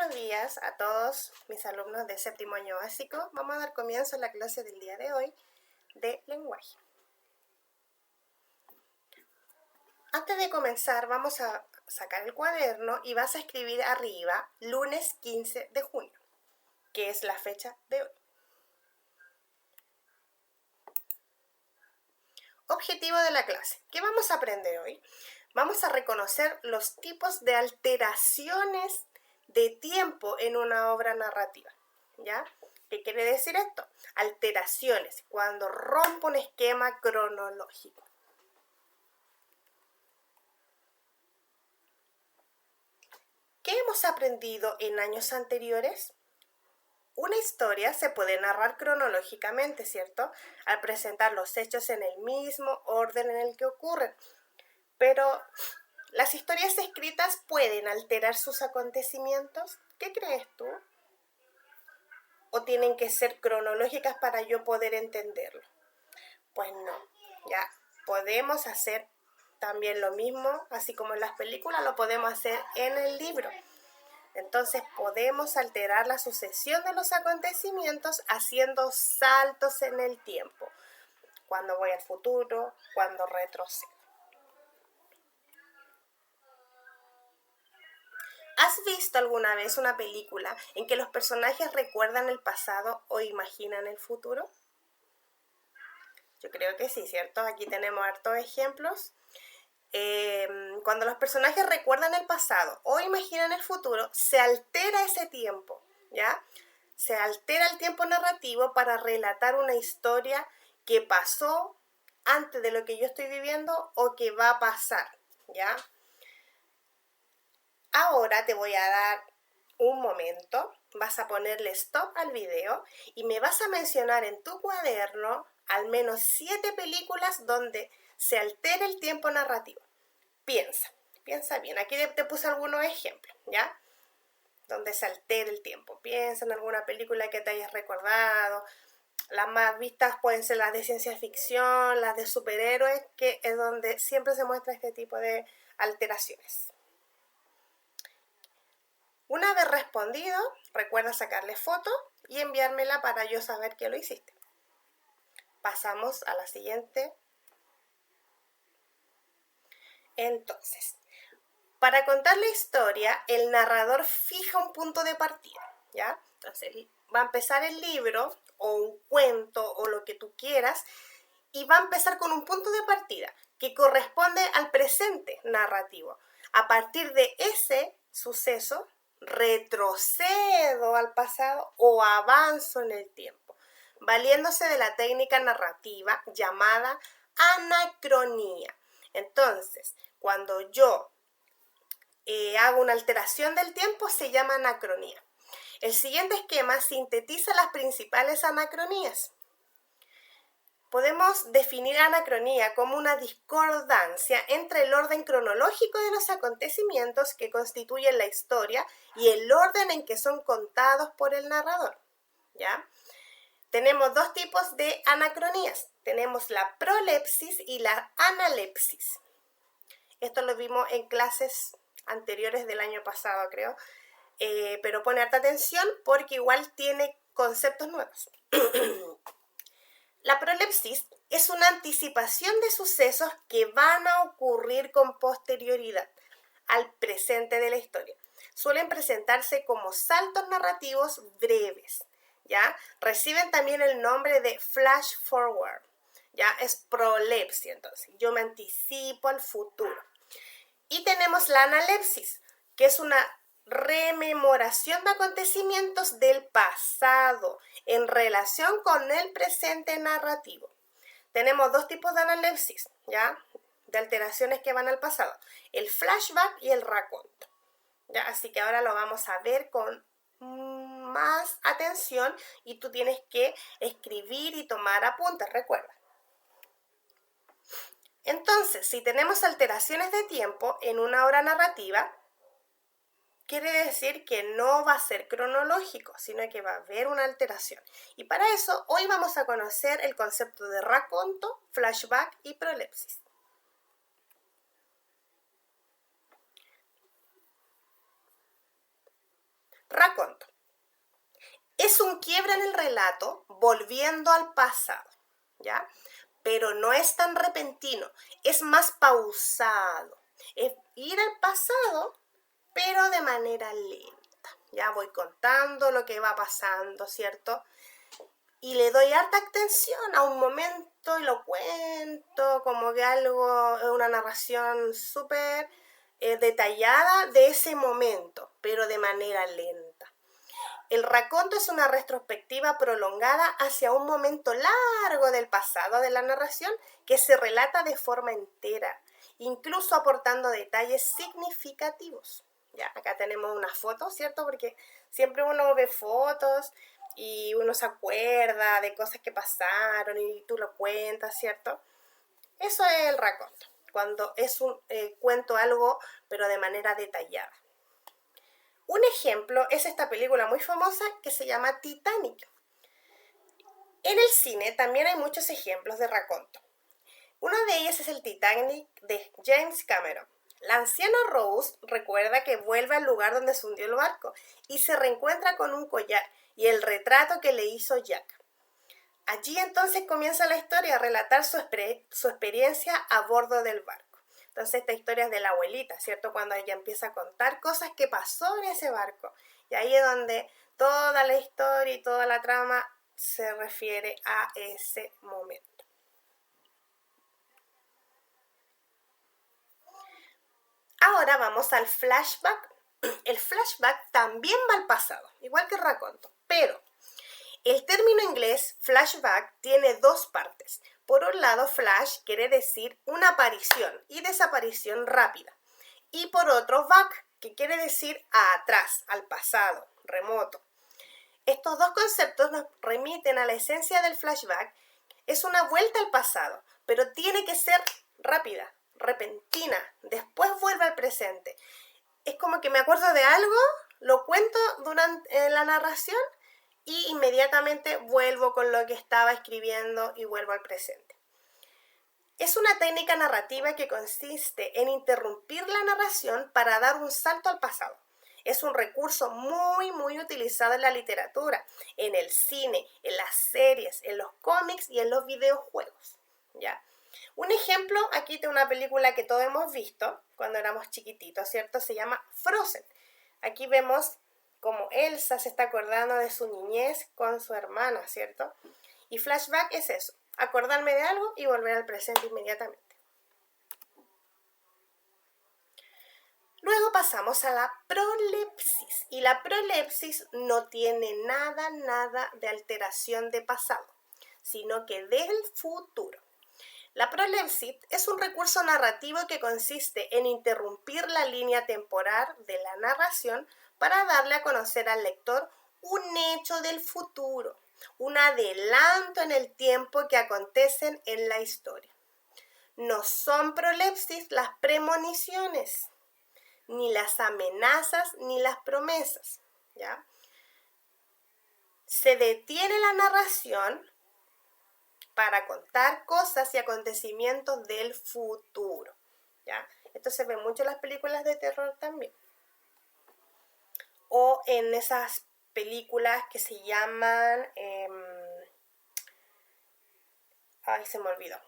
buenos días a todos mis alumnos de séptimo año básico. Vamos a dar comienzo a la clase del día de hoy de lenguaje. Antes de comenzar vamos a sacar el cuaderno y vas a escribir arriba lunes 15 de junio, que es la fecha de hoy. Objetivo de la clase. ¿Qué vamos a aprender hoy? Vamos a reconocer los tipos de alteraciones de tiempo en una obra narrativa, ¿ya? ¿Qué quiere decir esto? Alteraciones, cuando rompo un esquema cronológico. ¿Qué hemos aprendido en años anteriores? Una historia se puede narrar cronológicamente, ¿cierto? Al presentar los hechos en el mismo orden en el que ocurren. Pero, ¿las historias escritas pueden alterar sus acontecimientos? ¿Qué crees tú? ¿O tienen que ser cronológicas para yo poder entenderlo? Pues no, ya podemos hacer también lo mismo, así como en las películas, lo podemos hacer en el libro. Entonces podemos alterar la sucesión de los acontecimientos haciendo saltos en el tiempo. Cuando voy al futuro, cuando retrocedo. ¿Has visto alguna vez una película en que los personajes recuerdan el pasado o imaginan el futuro? Yo creo que sí, ¿cierto? Aquí tenemos hartos ejemplos. Cuando los personajes recuerdan el pasado o imaginan el futuro, se altera ese tiempo, ¿ya? Se altera el tiempo narrativo para relatar una historia que pasó antes de lo que yo estoy viviendo o que va a pasar, ¿ya? Ahora te voy a dar un momento, vas a ponerle stop al video y me vas a mencionar en tu cuaderno al menos 7 películas donde se altera el tiempo narrativo. Piensa bien. Aquí te puse algunos ejemplos, ¿ya? Donde se altera el tiempo. Piensa en alguna película que te hayas recordado. Las más vistas pueden ser las de ciencia ficción, las de superhéroes, que es donde siempre se muestra este tipo de alteraciones. Una vez respondido, recuerda sacarle foto y enviármela para yo saber que lo hiciste. Pasamos a la siguiente. Entonces, para contar la historia, el narrador fija un punto de partida, ¿ya? Entonces, va a empezar el libro o un cuento o lo que tú quieras y va a empezar con un punto de partida que corresponde al presente narrativo. A partir de ese suceso, retrocedo al pasado o avanzo en el tiempo, valiéndose de la técnica narrativa llamada anacronía. Entonces, cuando yo hago una alteración del tiempo, se llama anacronía. El siguiente esquema sintetiza las principales anacronías. Podemos definir anacronía como una discordancia entre el orden cronológico de los acontecimientos que constituyen la historia y el orden en que son contados por el narrador, ¿ya? Tenemos dos tipos de anacronías. Tenemos la prolepsis y la analepsis. Esto lo vimos en clases anteriores del año pasado, creo. Pero pone harta atención porque igual tiene conceptos nuevos. La prolepsis es una anticipación de sucesos que van a ocurrir con posterioridad al presente de la historia. Suelen presentarse como saltos narrativos breves, ¿ya? Reciben también el nombre de flash forward, ¿ya? Es prolepsia, entonces. Yo me anticipo al futuro. Y tenemos la analepsis, que es una rememoración de acontecimientos del pasado en relación con el presente narrativo. Tenemos dos tipos de analepsis, ¿ya? De alteraciones que van al pasado, el flashback y el raconto, ¿ya? Así que ahora lo vamos a ver con más atención y tú tienes que escribir y tomar apuntes, recuerda. Entonces, si tenemos alteraciones de tiempo en una obra narrativa, quiere decir que no va a ser cronológico, sino que va a haber una alteración. Y para eso, hoy vamos a conocer el concepto de raconto, flashback y prolepsis. raconto. Es un quiebre en el relato, volviendo al pasado, ¿ya? Pero no es tan repentino, es más pausado. Es ir al pasado, pero de manera lenta. Ya voy contando lo que va pasando, ¿cierto? Y le doy harta atención a un momento y lo cuento como que algo, una narración súper detallada de ese momento, pero de manera lenta. El raconto es una retrospectiva prolongada hacia un momento largo del pasado de la narración que se relata de forma entera, incluso aportando detalles significativos. Ya, acá tenemos una foto, ¿cierto? Porque siempre uno ve fotos y uno se acuerda de cosas que pasaron y tú lo cuentas, ¿cierto? Eso es el raconto, cuando es un cuento algo, pero de manera detallada. Un ejemplo es esta película muy famosa que se llama Titanic. En el cine también hay muchos ejemplos de raconto. Uno de ellos es el Titanic de James Cameron. La anciana Rose recuerda que vuelve al lugar donde se hundió el barco y se reencuentra con un collar y el retrato que le hizo Jack. Allí entonces comienza la historia a relatar su experiencia a bordo del barco. Entonces esta historia es de la abuelita, ¿cierto? Cuando ella empieza a contar cosas que pasó en ese barco. Y ahí es donde toda la historia y toda la trama se refiere a ese momento. Ahora vamos al flashback. El flashback también va al pasado, igual que el raconto, pero el término inglés flashback tiene dos partes. Por un lado, flash quiere decir una aparición y desaparición rápida. Y por otro, back, que quiere decir a atrás, al pasado, remoto. Estos dos conceptos nos remiten a la esencia del flashback. Es una vuelta al pasado, pero tiene que ser rápida, repentina. Después vuelve al presente. Es como que me acuerdo de algo, lo cuento durante la narración y inmediatamente vuelvo con lo que estaba escribiendo y vuelvo al presente. Es una técnica narrativa que consiste en interrumpir la narración para dar un salto al pasado. Es un recurso muy utilizado en la literatura, en el cine, en las series, en los cómics y en los videojuegos. ¿Ya? Un ejemplo aquí de una película que todos hemos visto cuando éramos chiquititos, ¿cierto? Se llama Frozen. Aquí vemos como Elsa se está acordando de su niñez con su hermana, ¿cierto? Y flashback es eso, acordarme de algo y volver al presente inmediatamente. Luego pasamos a la prolepsis, y la prolepsis no tiene nada de alteración de pasado, sino que del futuro. La prolepsis es un recurso narrativo que consiste en interrumpir la línea temporal de la narración para darle a conocer al lector un hecho del futuro, un adelanto en el tiempo que acontecen en la historia. No son prolepsis las premoniciones, ni las amenazas, ni las promesas, ¿ya? Se detiene la narración para contar cosas y acontecimientos del futuro, ¿ya? Esto se ve mucho en las películas de terror también. O en esas películas que se llaman... ay, se me olvidó.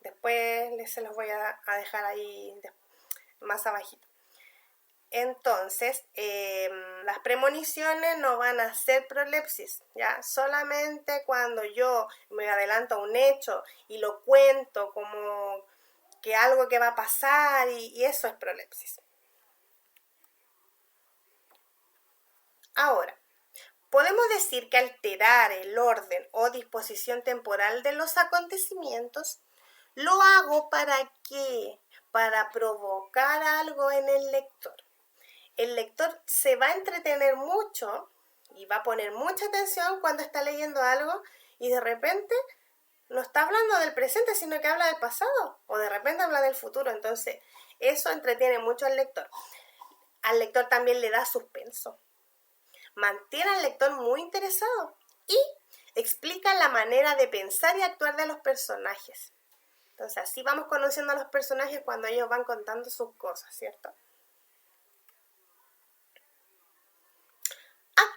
Después se los voy a dejar ahí más abajito. Entonces, las premoniciones no van a ser prolepsis, ¿ya? Solamente cuando yo me adelanto a un hecho y lo cuento como que algo que va a pasar y eso es prolepsis. Ahora, podemos decir que alterar el orden o disposición temporal de los acontecimientos lo hago ¿para qué? Para provocar algo en el lector. El lector se va a entretener mucho y va a poner mucha atención cuando está leyendo algo y de repente no está hablando del presente, sino que habla del pasado o de repente habla del futuro. Entonces, eso entretiene mucho al lector. Al lector también le da suspenso. Mantiene al lector muy interesado y explica la manera de pensar y actuar de los personajes. Entonces, así vamos conociendo a los personajes cuando ellos van contando sus cosas, ¿cierto?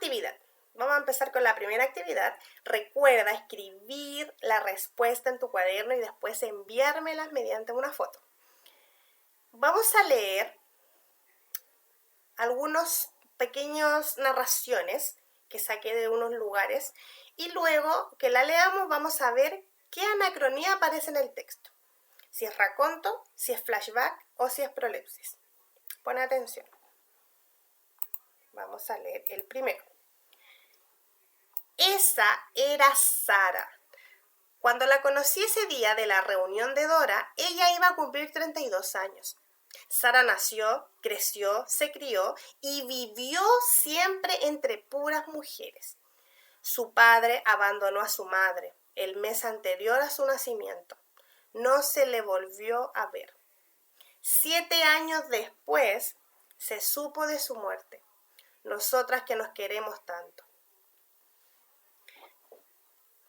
actividad. Vamos a empezar con la primera actividad. Recuerda escribir la respuesta en tu cuaderno y después enviármelas mediante una foto. Vamos a leer algunos pequeñas narraciones que saqué de unos lugares y luego que la leamos vamos a ver qué anacronía aparece en el texto. Si es raconto, si es flashback o si es prolepsis. Pon atención. Vamos a leer el primero. Esa era Sara. Cuando la conocí ese día de la reunión de Dora, ella iba a cumplir 32 años. Sara nació, creció, se crió y vivió siempre entre puras mujeres. Su padre abandonó a su madre el mes anterior a su nacimiento. No se le volvió a ver. 7 años después se supo de su muerte. Nosotras que nos queremos tanto.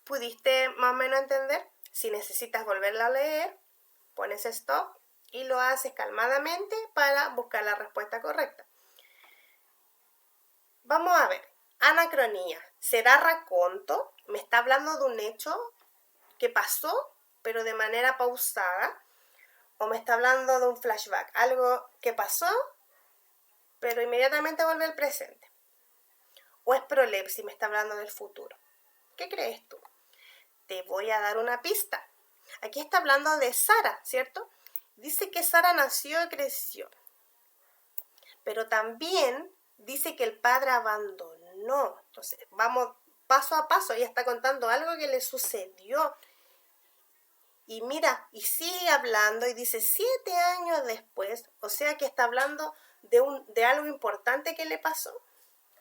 ¿Pudiste más o menos entender? Si necesitas volverla a leer, pones stop y lo haces calmadamente para buscar la respuesta correcta. Vamos a ver. Anacronía. ¿Será raconto? ¿Me está hablando de un hecho que pasó, pero de manera pausada? ¿O me está hablando de un flashback? Algo que pasó, pero inmediatamente vuelve al presente. ¿O es prolepsis? ¿Me está hablando del futuro? ¿Qué crees tú? Te voy a dar una pista. Aquí está hablando de Sara, ¿cierto? Dice que Sara nació y creció. Pero también dice que el padre abandonó. Entonces, vamos paso a paso. Ella está contando algo que le sucedió. Y mira, y sigue hablando y dice 7 años después. O sea que está hablando de algo importante que le pasó.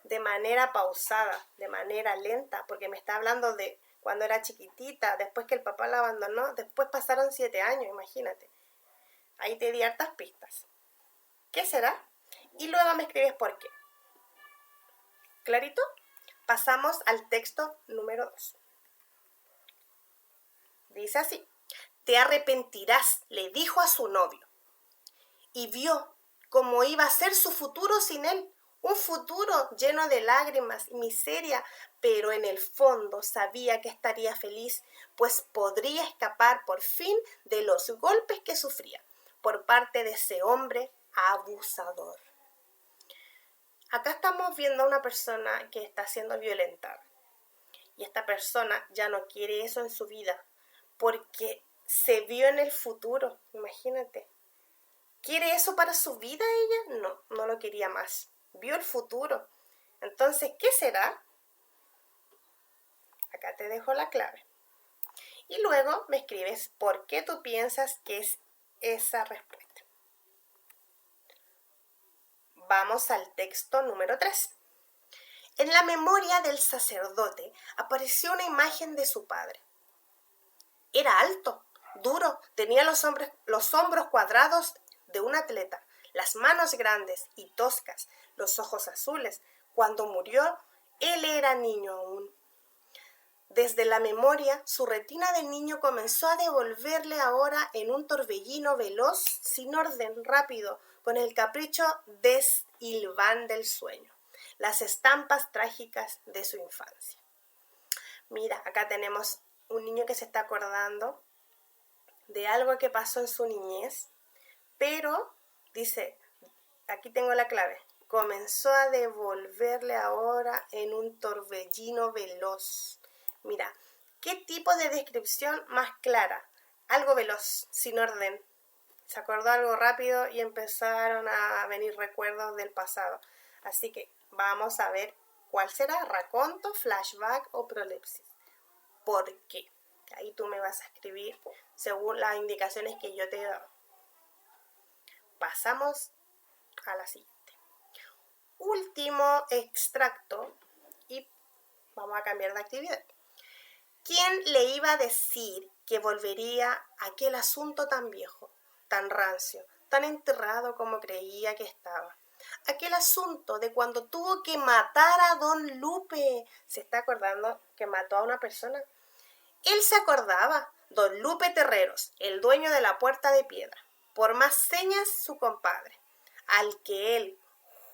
De manera pausada, de manera lenta. Porque me está hablando de cuando era chiquitita, después que el papá la abandonó, después pasaron 7 años, imagínate. Ahí te di hartas pistas. ¿Qué será? Y luego me escribes por qué. ¿Clarito? Pasamos al texto número 2. Dice así. Te arrepentirás, le dijo a su novio. Y vio cómo iba a ser su futuro sin él. Un futuro lleno de lágrimas y miseria, pero en el fondo sabía que estaría feliz, pues podría escapar por fin de los golpes que sufría por parte de ese hombre abusador. Acá estamos viendo a una persona que está siendo violentada. Y esta persona ya no quiere eso en su vida, porque se vio en el futuro, imagínate. ¿Quiere eso para su vida ella? No, no lo quería más. Vio el futuro. Entonces, ¿qué será? Acá te dejo la clave. Y luego me escribes por qué tú piensas que es esa respuesta. Vamos al texto número 3. En la memoria del sacerdote apareció una imagen de su padre. Era alto, duro, tenía los hombros cuadrados de un atleta, las manos grandes y toscas, los ojos azules. Cuando murió, él era niño aún. Desde la memoria, su retina de niño comenzó a devolverle ahora en un torbellino veloz, sin orden, rápido, con el capricho deshilván del sueño, las estampas trágicas de su infancia. Mira, acá tenemos un niño que se está acordando de algo que pasó en su niñez, pero, dice, aquí tengo la clave, comenzó a devolverle ahora en un torbellino veloz. Mira, ¿qué tipo de descripción más clara? Algo veloz, sin orden. Se acordó algo rápido y empezaron a venir recuerdos del pasado. Así que vamos a ver cuál será, raconto, flashback o prolepsis. ¿Por qué? Ahí tú me vas a escribir según las indicaciones que yo te he dado. Pasamos a la siguiente. Último extracto y vamos a cambiar de actividad. ¿Quién le iba a decir que volvería a aquel asunto tan viejo, tan rancio, tan enterrado como creía que estaba? Aquel asunto de cuando tuvo que matar a don Lupe. ¿Se está acordando que mató a una persona? Él se acordaba, don Lupe Terreros, el dueño de la Puerta de Piedra. Por más señas, su compadre, al que él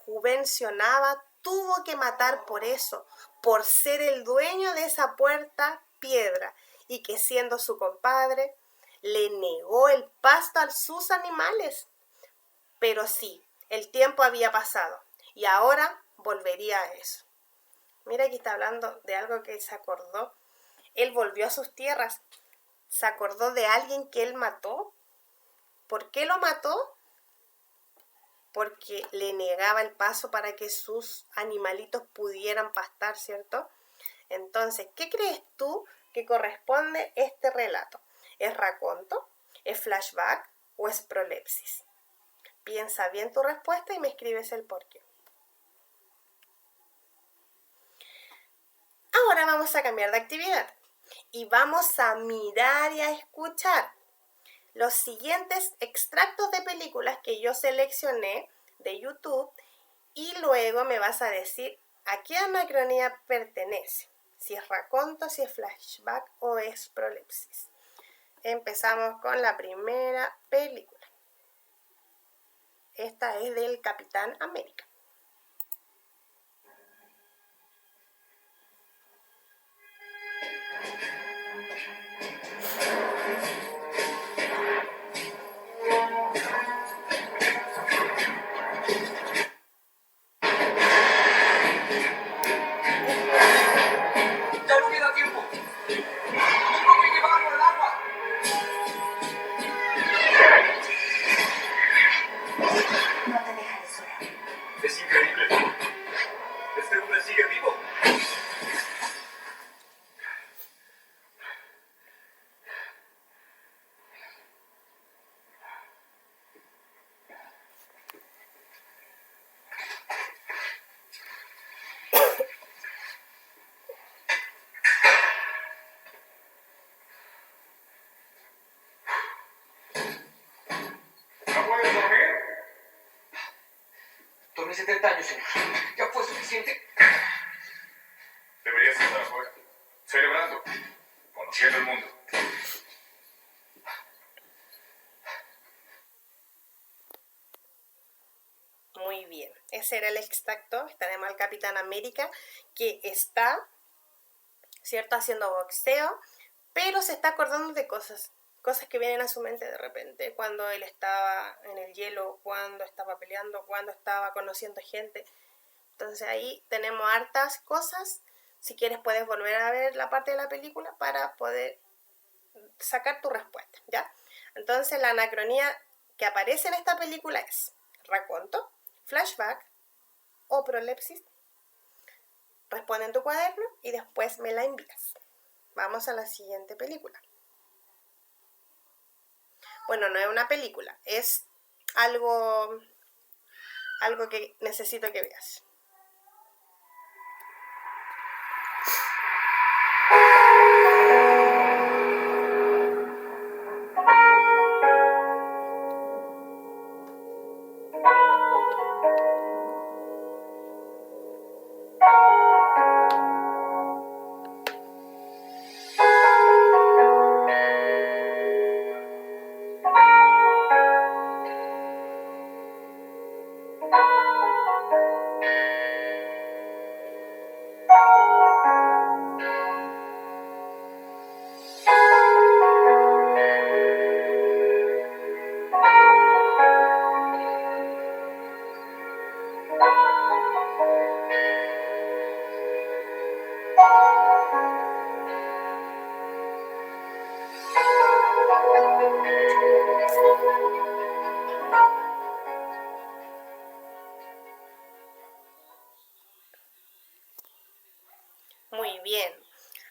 subvencionaba tuvo que matar por eso, por ser el dueño de esa puerta piedra, y que siendo su compadre, le negó el pasto a sus animales. Pero sí, el tiempo había pasado y ahora volvería a eso. Mira, aquí está hablando de algo que se acordó. Él volvió a sus tierras. ¿Se acordó de alguien que él mató? ¿Por qué lo mató? Porque le negaba el paso para que sus animalitos pudieran pastar, ¿cierto? Entonces, ¿qué crees tú que corresponde este relato? ¿Es raconto? ¿Es flashback? ¿O es prolepsis? Piensa bien tu respuesta y me escribes el porqué. Ahora vamos a cambiar de actividad y vamos a mirar y a escuchar los siguientes extractos de películas que yo seleccioné de YouTube y luego me vas a decir a qué anacronía pertenece, si es raconto, si es flashback o es prolepsis. Empezamos con la primera película. Esta es del Capitán América. Ya no queda tiempo. Tengo que llevarlo al agua. No te dejaré sola. Es increíble. Este hombre sigue vivo. ¿No puedes dormir? Dormí 70 años, señor. ¿Ya fue suficiente? Deberías estar afuera, celebrando, conociendo el mundo. Muy bien, ese era el extracto. Tenemos al Capitán América que está, ¿cierto?, haciendo boxeo, pero se está acordando de cosas que vienen a su mente de repente, cuando él estaba en el hielo, cuando estaba peleando, cuando estaba conociendo gente. Entonces ahí tenemos hartas cosas. Si quieres puedes volver a ver la parte de la película para poder sacar tu respuesta, ¿ya? Entonces la anacronía que aparece en esta película es raconto, flashback o prolepsis. Responde en tu cuaderno y después me la envías. Vamos a la siguiente película. Bueno, no es una película, es algo que necesito que veas. Muy bien.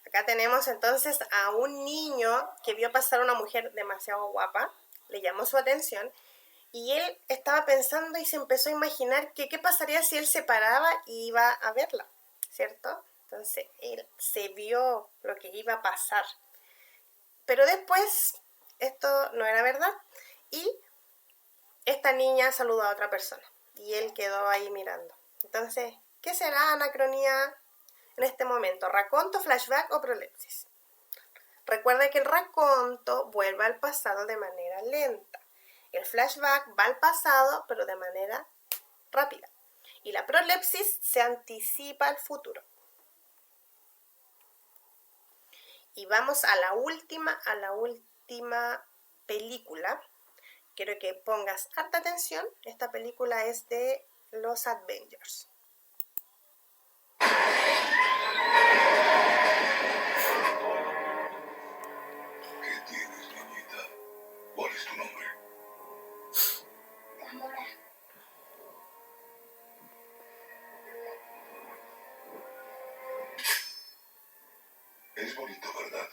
Acá tenemos entonces a un niño que vio pasar a una mujer demasiado guapa, le llamó su atención y él estaba pensando y se empezó a imaginar que qué pasaría si él se paraba y iba a verla, ¿cierto? Entonces él se vio lo que iba a pasar. Pero después esto no era verdad y esta niña saludó a otra persona y él quedó ahí mirando. Entonces, ¿qué será anacronía en este momento? ¿Raconto, flashback o prolepsis? Recuerda que el raconto vuelve al pasado de manera lenta. El flashback va al pasado, pero de manera rápida. Y la prolepsis se anticipa al futuro. Y vamos a la última película. Quiero que pongas harta atención. Esta película es de los Avengers. ¿Qué tienes, niñita? ¿Cuál es tu nombre? Gamora. Es bonito, ¿verdad?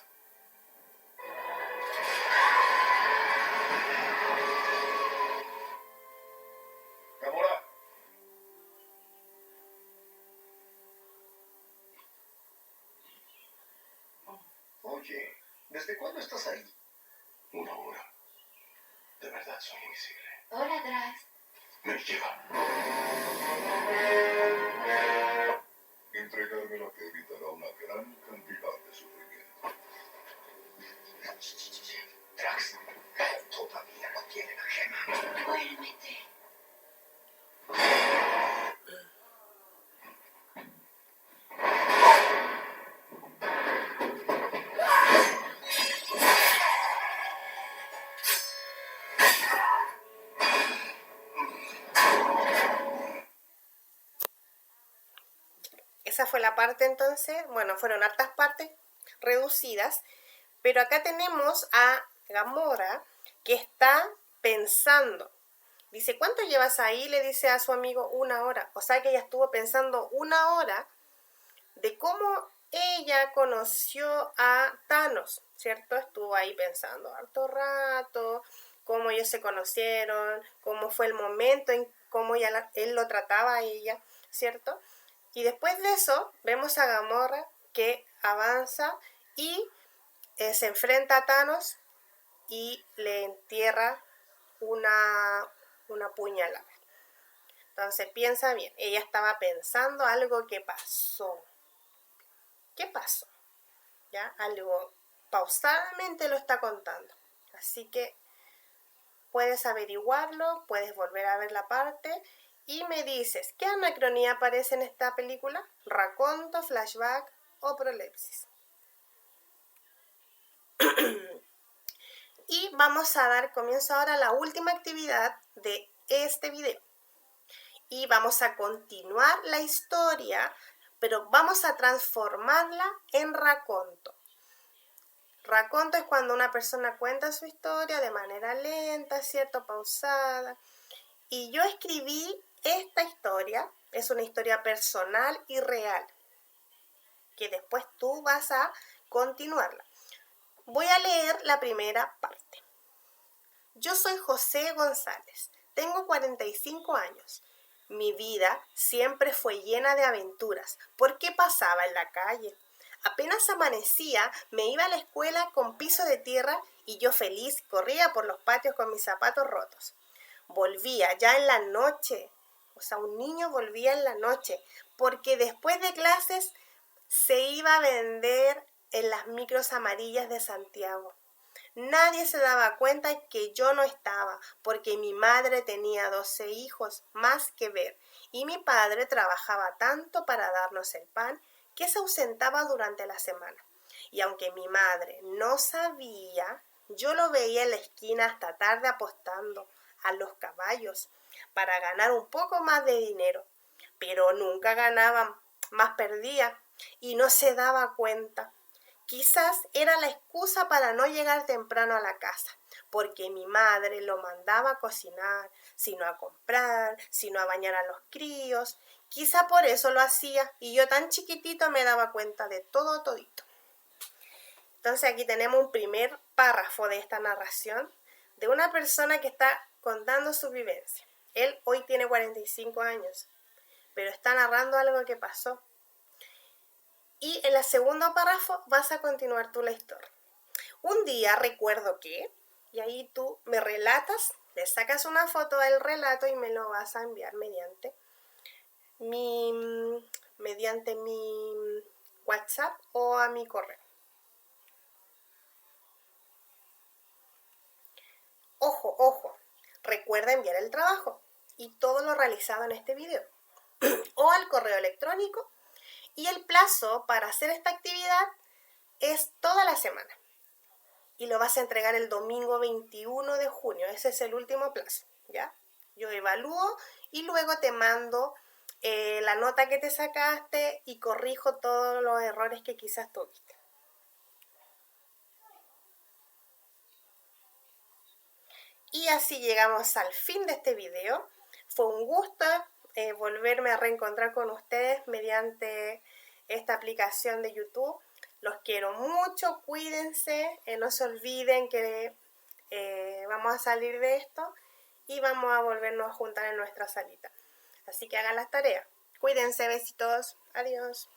Gamora. Oye, ¿desde cuándo estás ahí? Una hora. De verdad soy invisible. Hola, Drax. Me lleva. Entregármela que evitará una gran cantidad de sufrimiento. Drax, todavía no tiene la gema. Duérmete. Esa fue la parte entonces, bueno, fueron hartas partes reducidas, pero acá tenemos a Gamora que está pensando. Dice, ¿cuánto llevas ahí? Le dice a su amigo, 1 hora. O sea que ella estuvo pensando 1 hora de cómo ella conoció a Thanos, ¿cierto? Estuvo ahí pensando harto rato, cómo ellos se conocieron, cómo fue el momento en cómo él lo trataba a ella, ¿cierto? Y después de eso, vemos a Gamora que avanza y se enfrenta a Thanos y le entierra una puñalada. Entonces piensa bien, ella estaba pensando algo que pasó. ¿Qué pasó? ¿Ya? Algo pausadamente lo está contando. Así que puedes averiguarlo, puedes volver a ver la parte y me dices, ¿qué anacronía aparece en esta película? ¿Raconto, flashback o prolepsis? Y vamos a dar comienzo ahora a la última actividad de este video. Y vamos a continuar la historia, pero vamos a transformarla en raconto. Raconto es cuando una persona cuenta su historia de manera lenta, ¿cierto? Pausada. Y yo escribí esta historia, es una historia personal y real, que después tú vas a continuarla. Voy a leer la primera parte. Yo soy José González, tengo 45 años. Mi vida siempre fue llena de aventuras, porque pasaba en la calle. Apenas amanecía, me iba a la escuela con piso de tierra y yo feliz corría por los patios con mis zapatos rotos. Volvía ya en la noche, un niño volvía en la noche, porque después de clases se iba a vender en las micros amarillas de Santiago. Nadie se daba cuenta que yo no estaba, porque mi madre tenía 12 hijos más que ver, y mi padre trabajaba tanto para darnos el pan que se ausentaba durante la semana. Y aunque mi madre no sabía, yo lo veía en la esquina hasta tarde apostando a los caballos para ganar un poco más de dinero. Pero nunca ganaba, más perdía y no se daba cuenta. Quizás era la excusa para no llegar temprano a la casa, porque mi madre lo mandaba a cocinar, sino a comprar, sino a bañar a los críos. Quizá por eso lo hacía y yo tan chiquitito me daba cuenta de todo todito. Entonces aquí tenemos un primer párrafo de esta narración de una persona que está contando su vivencia. Él hoy tiene 45 años, pero está narrando algo que pasó. Y en el segundo párrafo vas a continuar tú la historia. Un día recuerdo que, y ahí tú me relatas, le sacas una foto del relato y me lo vas a enviar mediante mi WhatsApp o a mi correo. Ojo, ojo, recuerda enviar el trabajo y todo lo realizado en este video. o al correo electrónico. Y el plazo para hacer esta actividad es toda la semana. Y lo vas a entregar el domingo 21 de junio. Ese es el último plazo, ¿ya? Yo evalúo y luego te mando la nota que te sacaste y corrijo todos los errores que quizás tuviste. Y así llegamos al fin de este video. Fue un gusto volverme a reencontrar con ustedes mediante esta aplicación de YouTube. Los quiero mucho, cuídense, no se olviden que vamos a salir de esto y vamos a volvernos a juntar en nuestra salita. Así que hagan las tareas. Cuídense, besitos, adiós.